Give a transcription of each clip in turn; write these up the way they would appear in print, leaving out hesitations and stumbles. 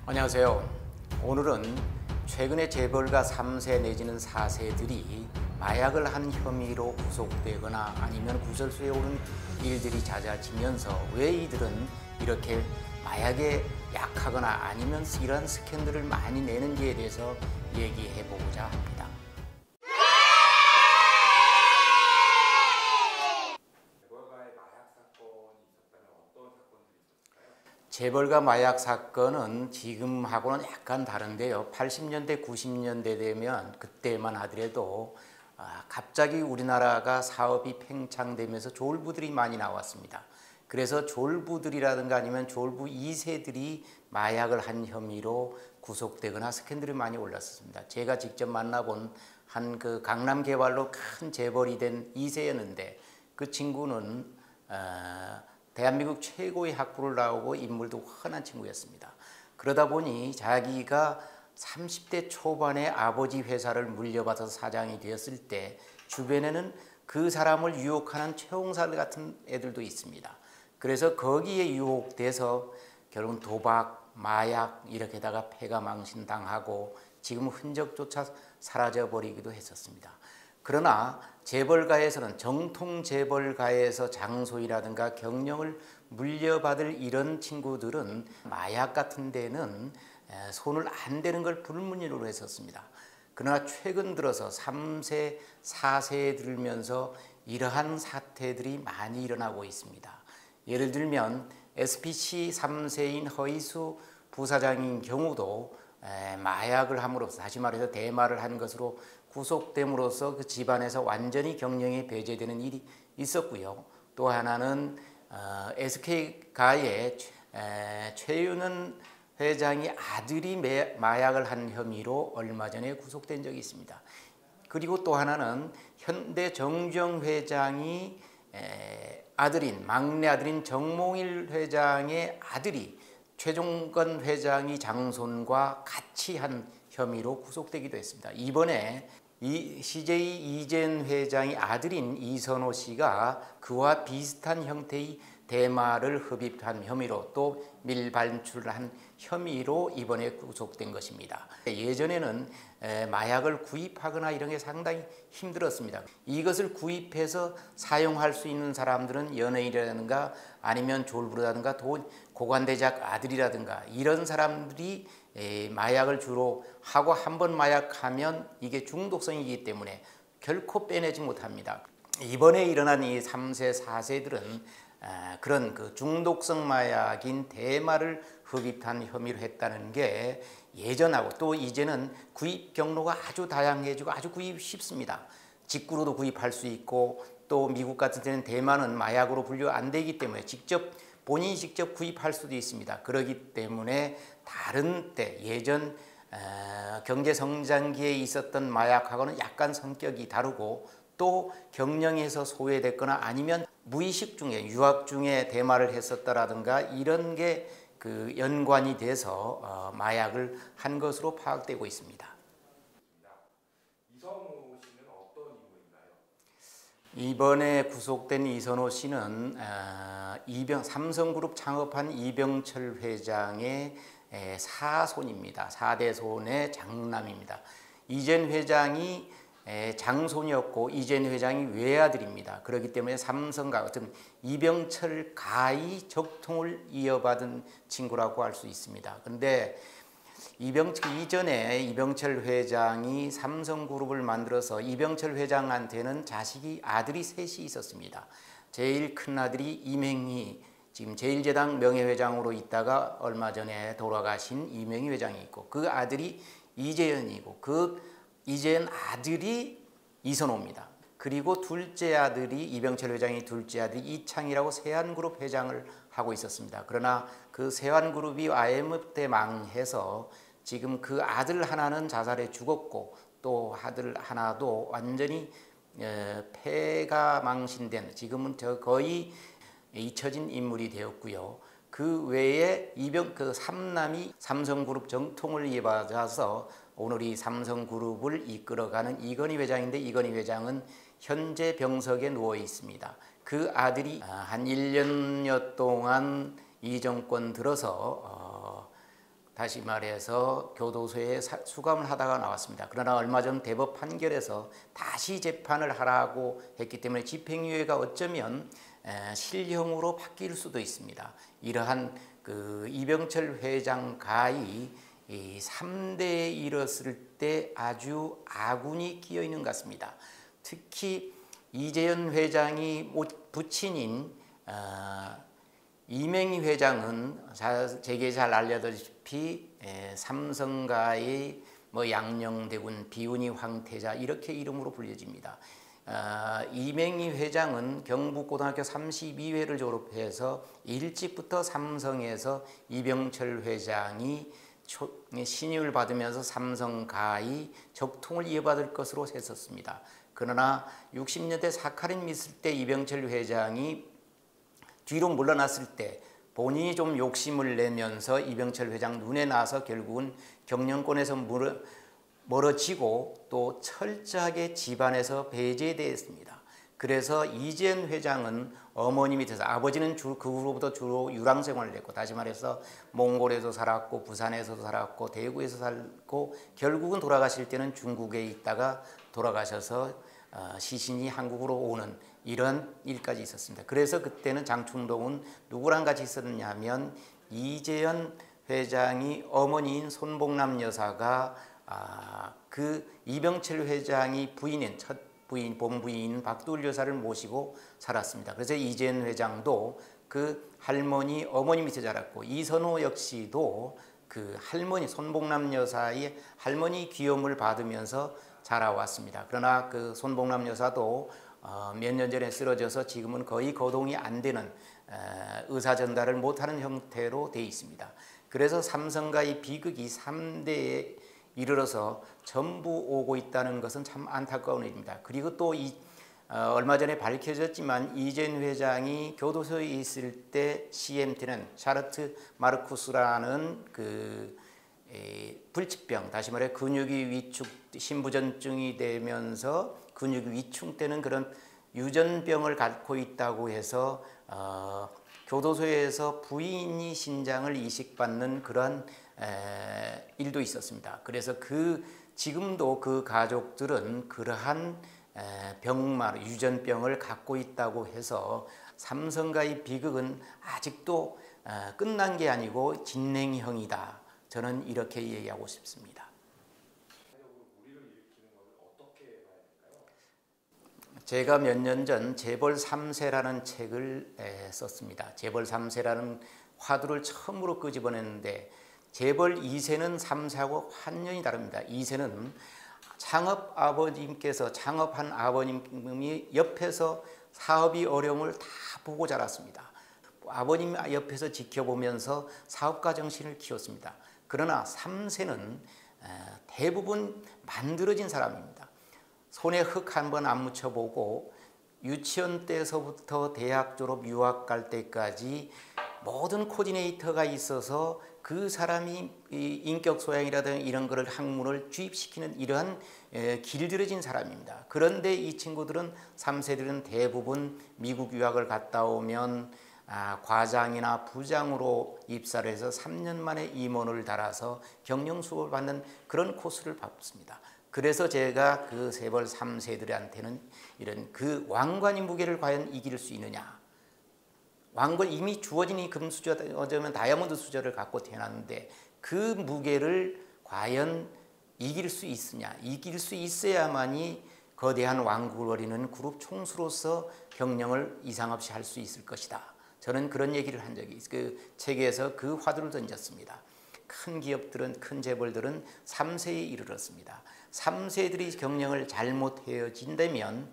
안녕하세요. 오늘은 최근에 재벌가 3세 내지는 4세들이 마약을 한 혐의로 구속되거나 아니면 구설수에 오른 일들이 잦아지면서 왜 이들은 이렇게 마약에 약하거나 아니면 이러한 스캔들을 많이 내는지에 대해서 얘기해 보고자 합니다. 재벌가 마약 사건은 지금하고는 약간 다른데요. 80년대, 90년대 되면 그때만 하더라도 갑자기 우리나라가 사업이 팽창되면서 졸부들이 많이 나왔습니다. 그래서 졸부들이라든가 아니면 졸부 2세들이 마약을 한 혐의로 구속되거나 스캔들이 많이 올랐습니다. 제가 직접 만나본 한 그 강남 개발로 큰 재벌이 된 2세였는데 그 친구는 대한민국 최고의 학부를 나오고 인물도 훤한 친구였습니다. 그러다 보니 자기가 30대 초반에 아버지 회사를 물려받아서 사장이 되었을 때 주변에는 그 사람을 유혹하는 최홍살 같은 애들도 있습니다. 그래서 거기에 유혹돼서 결국은 도박, 마약 이렇게다가 패가 망신당하고 지금 흔적조차 사라져버리기도 했었습니다. 그러나 재벌가에서는 정통 재벌가에서 장소이라든가 경력을 물려받을 이런 친구들은 마약 같은 데는 손을 안 대는 걸 불문율로 했었습니다. 그러나 최근 들어서 3세, 4세에 들면서 이러한 사태들이 많이 일어나고 있습니다. 예를 들면 SPC 3세인 허이수 부사장인 경우도 마약을 함으로써 다시 말해서 대마를 한 것으로 구속됨으로써 그 집안에서 완전히 경영이 배제되는 일이 있었고요. 또 하나는 SK가의 최윤은 회장이 아들이 마약을 한 혐의로 얼마 전에 구속된 적이 있습니다. 그리고 또 하나는 현대 정주영 회장이 아들인 막내 아들인 정몽일 회장의 아들이 최종건 회장이 장손과 같이 한 혐의로 구속되기도 했습니다. 이번에 이 CJ 이재은 회장의 아들인 이선호 씨가 그와 비슷한 형태의 대마를 흡입한 혐의로 또 밀반출한 혐의로 이번에 구속된 것입니다. 예전에는 마약을 구입하거나 이런 게 상당히 힘들었습니다. 이것을 구입해서 사용할 수 있는 사람들은 연예인이라든가 아니면 졸부라든가 고관대작 아들이라든가 이런 사람들이 마약을 주로 하고 한 번 마약하면 이게 중독성이기 때문에 결코 빼내지 못합니다. 이번에 일어난 이 3세, 4세들은 그런 그 중독성 마약인 대마를 흡입한 혐의로 했다는 게 예전하고 또 이제는 구입 경로가 아주 다양해지고 아주 구입이 쉽습니다. 직구로도 구입할 수 있고 또 미국 같은 데는 대마는 마약으로 분류 안 되기 때문에 본인이 직접 구입할 수도 있습니다. 그렇기 때문에 다른 때 예전 경제성장기에 있었던 마약하고는 약간 성격이 다르고 또 경영에서 소외됐거나 아니면 무의식 중에 유학 중에 대마를 했었다라든가 이런 게 그 연관이 돼서 마약을 한 것으로 파악되고 있습니다. 이선호 씨는 어떤 인물인가요? 이번에 구속된 이선호 씨는 삼성그룹 창업한 이병철 회장의 사손입니다. 4대 손의 장남입니다. 이재은 회장이 장손이었고 이재은 회장이 외아들입니다. 그렇기 때문에 삼성가 같은 이병철 가의 적통을 이어받은 친구라고 할 수 있습니다. 그런데 이전에 이병철 회장이 삼성그룹을 만들어서 이병철 회장한테는 아들이 셋이 있었습니다. 제일 큰 아들이 임행희, 지금 제일제당 명예회장으로 있다가 얼마 전에 돌아가신 임행희 회장이 있고 그 아들이 이재현이고 그 이재현 아들이 이선호입니다. 그리고 둘째 아들이 이병철 회장의 둘째 아들이 이창이라고 세한그룹 회장을 하고 있었습니다. 그러나 그 세한그룹이 IMF 때 망해서 지금 그 아들 하나는 자살해 죽었고 또 아들 하나도 완전히 폐가 망신된 지금은 거의 잊혀진 인물이 되었고요. 그 외에 그 삼남이 삼성그룹 정통을 이어받아서 오늘 이 삼성그룹을 이끌어가는 이건희 회장인데 이건희 회장은 현재 병석에 누워 있습니다. 그 아들이 한 1년여 동안 이 정권 들어서 다시 말해서 교도소에 수감을 하다가 나왔습니다. 그러나 얼마 전 대법 판결에서 다시 재판을 하라고 했기 때문에 집행유예가 어쩌면 실형으로 바뀔 수도 있습니다. 이러한 그 이병철 회장 가히 이 3대에 이르렀을 때 아주 아군이 끼어 있는 것 같습니다. 특히 이재현 회장이 부친인 이명희 회장은 제게 잘 알려다시피 삼성가의 뭐 양녕대군, 비운이 황태자 이렇게 이름으로 불려집니다. 이명희 회장은 경북고등학교 32회를 졸업해서 일찍부터 삼성에서 이병철 회장이 신임을 받으면서 삼성가의 적통을 이어받을 것으로 했었습니다. 그러나 60년대 사카린 있을 때 이병철 회장이 뒤로 물러났을 때 본인이 좀 욕심을 내면서 이병철 회장 눈에 나서 결국은 경영권에서 멀어지고 또 철저하게 집안에서 배제되었습니다. 그래서 이재현 회장은 어머니 밑에서, 아버지는 그 후로부터 주로 유랑 생활을 했고, 다시 말해서 몽골에도 살았고 부산에서도 살았고 대구에서 살고, 결국은 돌아가실 때는 중국에 있다가 돌아가셔서 시신이 한국으로 오는 이런 일까지 있었습니다. 그래서 그때는 장충동은 누구랑 같이 있었느냐 하면 이재현 회장이 어머니인 손봉남 여사가 그 이병철 회장이 부인인 첫 부인, 본부인 박두을 여사를 모시고 살았습니다. 그래서 이재현 회장도 그 할머니, 어머니 밑에 자랐고, 이선호 역시도 그 할머니, 손봉남 여사의 할머니 귀염을 받으면서 자라왔습니다. 그러나 그 손봉남 여사도 몇 년 전에 쓰러져서 지금은 거의 거동이 안 되는 의사 전달을 못하는 형태로 되어 있습니다. 그래서 삼성가의 비극이 3대에 이르러서 전부 오고 있다는 것은 참 안타까운 일입니다. 그리고 또 얼마 전에 밝혀졌지만 이재현 회장이 교도소에 있을 때 CMT는 샤르트 마르쿠스라는 그 불치병, 다시 말해 근육이 위축, 심부전증이 되면서 근육이 위축되는 그런 유전병을 갖고 있다고 해서 교도소에서 부인이 신장을 이식받는 그런 일도 있었습니다. 그래서 지금도 그 가족들은 그러한 유전병을 갖고 있다고 해서 삼성가의 비극은 아직도 끝난 게 아니고 진행형이다. 저는 이렇게 얘기하고 싶습니다. 제가 몇 년 전 재벌 3세라는 책을 썼습니다. 재벌 3세라는 화두를 처음으로 끄집어냈는데, 재벌 2세는 3세하고 완전히 다릅니다. 2세는 창업한 아버님이 옆에서 사업이 어려움을 다 보고 자랐습니다. 아버님 옆에서 지켜보면서 사업가 정신을 키웠습니다. 그러나 3세는 대부분 만들어진 사람입니다. 손에 흙 한 번 안 묻혀보고 유치원 때서부터 대학 졸업, 유학 갈 때까지 모든 코디네이터가 있어서 그 사람이 인격 소양이라든가 이런 거를 학문을 주입시키는 이러한 길들여진 사람입니다. 그런데 이 친구들은 3세들은 대부분 미국 유학을 갔다 오면 과장이나 부장으로 입사를 해서 3년 만에 임원을 달아서 경영 수업을 받는 그런 코스를 밟습니다. 그래서 제가 그 재벌 3세들한테는 이런 그 왕관의 무게를 과연 이길 수 있느냐. 왕관 이미 주어진 이 금수저, 어쩌면 다이아몬드 수저를 갖고 태어났는데 그 무게를 과연 이길 수 있으냐. 이길 수 있어야만이 거대한 왕국을 벌이는 그룹 총수로서 경영을 이상 없이 할 수 있을 것이다. 저는 그런 얘기를 한 적이 있어요. 그 책에서 그 화두를 던졌습니다. 큰 기업들은, 큰 재벌들은 3세에 이르렀습니다. 3세들이 경영을 잘못해진다면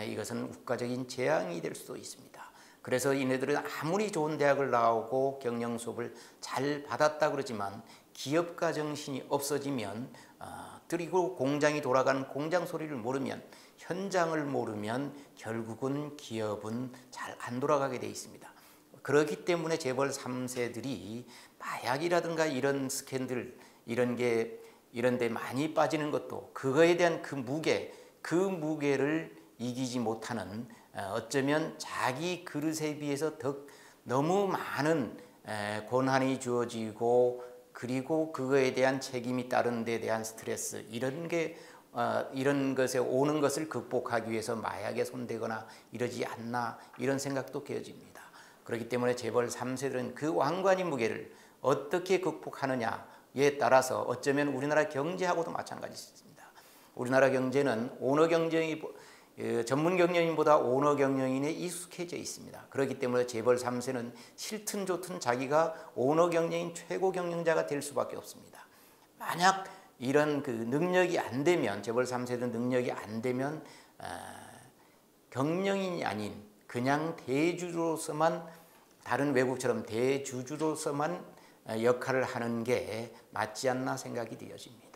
이것은 국가적인 재앙이 될 수도 있습니다. 그래서 이네들은 아무리 좋은 대학을 나오고 경영 수업을 잘 받았다 그러지만 기업가 정신이 없어지면, 그리고 공장이 돌아가는 공장 소리를 모르면, 현장을 모르면 결국은 기업은 잘 안 돌아가게 돼 있습니다. 그렇기 때문에 재벌 3세들이 마약이라든가 이런 스캔들, 이런 데 많이 빠지는 것도 그거에 대한 그 무게를 이기지 못하는, 어쩌면 자기 그릇에 비해서 너무 많은 권한이 주어지고 그리고 그거에 대한 책임이 따른 데 대한 스트레스 이런 것에 오는 것을 극복하기 위해서 마약에 손대거나 이러지 않나 이런 생각도 깨어집니다. 그렇기 때문에 재벌 3세들은 그 왕관의 무게를 어떻게 극복하느냐에 따라서 어쩌면 우리나라 경제하고도 마찬가지입니다. 우리나라 경제는 오너 경영이 전문 경영인보다 오너 경영인에 익숙해져 있습니다. 그렇기 때문에 재벌 3세는 싫든 좋든 자기가 오너 경영인 최고 경영자가 될 수밖에 없습니다. 만약 이런 그 능력이 안 되면 재벌 3세들 능력이 안 되면 경영인이 아닌 그냥 대주주로서만 다른 외국처럼 대주주로서만 역할을 하는 게 맞지 않나 생각이 되어집니다.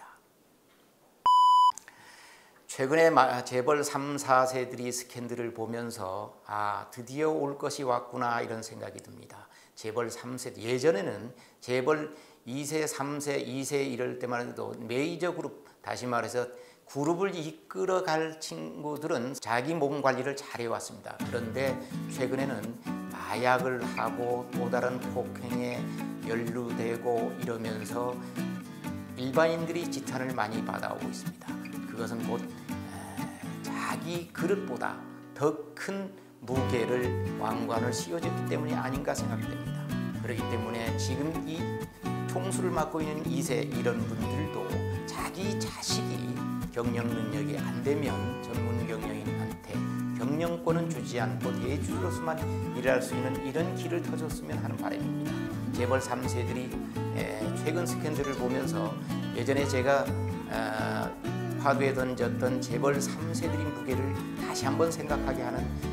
최근에 재벌 3, 4세들이 스캔들을 보면서 드디어 올 것이 왔구나 이런 생각이 듭니다. 재벌 3세 예전에는 재벌 2세, 3세, 2세 이럴 때만 해도 메이저 그룹 다시 말해서 그룹을 이끌어갈 친구들은 자기 몸 관리를 잘해왔습니다. 그런데 최근에는 마약을 하고 또 다른 폭행에 연루되고 이러면서 일반인들이 지탄을 많이 받아오고 있습니다. 그것은 곧 자기 그릇보다 더 큰 무게를 왕관을 씌워줬기 때문이 아닌가 생각됩니다. 그렇기 때문에 지금 이 총수를 맡고 있는 2세 이런 분들도 자기 자식이 경영 능력이 안 되면 전문 경영인한테 경영권은 주지 않고 대주주로서만 일할 수 있는 이런 길을 터줬으면 하는 바람입니다. 재벌 3세들이 최근 스캔들을 보면서 예전에 제가 화두에 던졌던 재벌 3세들의 무게를 다시 한번 생각하게 하는